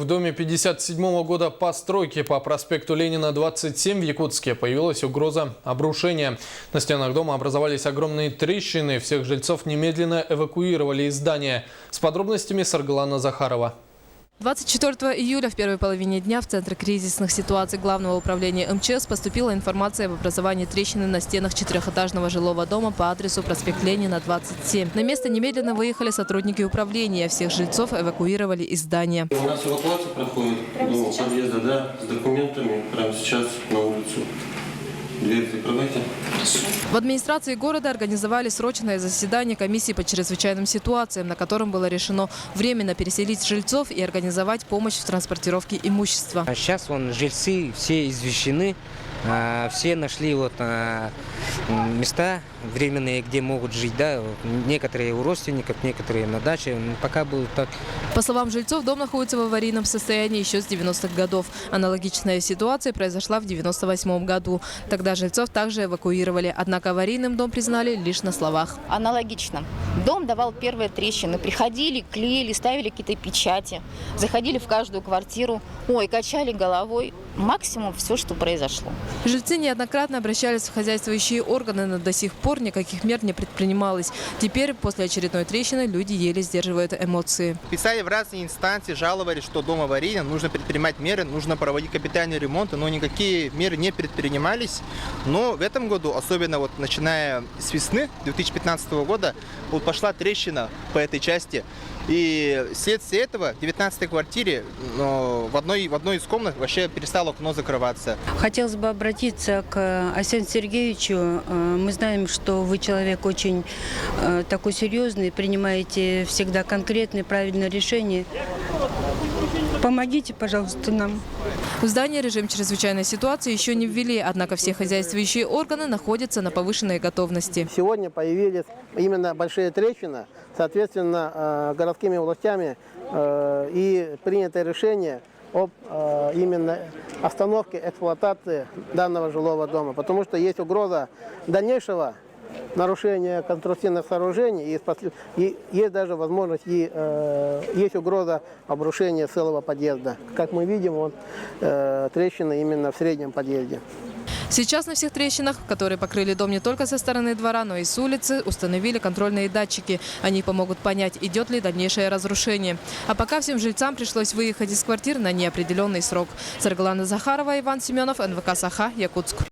В доме 57-го года постройки по проспекту Ленина, 27 в Якутске появилась угроза обрушения. На стенах дома образовались огромные трещины. Всех жильцов немедленно эвакуировали из здания. С подробностями Саргалана Захарова. 24 июля в первой половине дня в Центр кризисных ситуаций Главного управления МЧС поступила информация об образовании трещины на стенах четырехэтажного жилого дома по адресу проспект Ленина, 27. На место немедленно выехали сотрудники управления. Всех жильцов эвакуировали из здания. У нас эвакуация проходит до подъезда, да, с документами прямо сейчас на улицу. Дверь закрывайте. В администрации города организовали срочное заседание комиссии по чрезвычайным ситуациям, на котором было решено временно переселить жильцов и организовать помощь в транспортировке имущества. Сейчас жильцы все извещены, все нашли места временные, где могут жить. Да? Некоторые у родственников, некоторые на даче. Пока будет так. По словам жильцов, дом находится в аварийном состоянии еще с 90-х годов. Аналогичная ситуация произошла в 98 году. Тогда жильцов также эвакуировали. Однако аварийным дом признали лишь на словах. Аналогично. Дом давал первые трещины. Приходили, клеили, ставили какие-то печати. Заходили в каждую квартиру. Качали головой. Максимум все, что произошло. Жильцы неоднократно обращались в хозяйствующие органы, но до сих пор никаких мер не предпринималось. Теперь, после очередной трещины, люди еле сдерживают эмоции. Писали в разные инстанции, жаловались, что дом аварийный, нужно предпринимать меры, нужно проводить капитальный ремонт, но никакие меры не предпринимались. Но в этом году, особенно начиная с весны 2015 года, пошла трещина по этой части. И вследствие этого в 19-й квартире в одной из комнат вообще перестало окно закрываться. Хотелось бы обратиться к Арсению Сергеевичу. Мы знаем, что вы человек очень такой серьезный, принимаете всегда конкретные, правильные решения. Помогите, пожалуйста, нам. В здании режим чрезвычайной ситуации еще не ввели, однако все хозяйствующие органы находятся на повышенной готовности. Сегодня появились именно большие трещины, соответственно, городскими властями и принято решение об именно остановке эксплуатации данного жилого дома, потому что есть угроза дальнейшего нарушения конструктивных сооружений и есть даже возможность, есть угроза обрушения целого подъезда. Как мы видим, трещины именно в среднем подъезде. Сейчас на всех трещинах, которые покрыли дом не только со стороны двора, но и с улицы, установили контрольные датчики. Они помогут понять, идет ли дальнейшее разрушение. А пока всем жильцам пришлось выехать из квартир на неопределенный срок. Саргалана Захарова, Иван Семенов, НВК Саха, Якутск.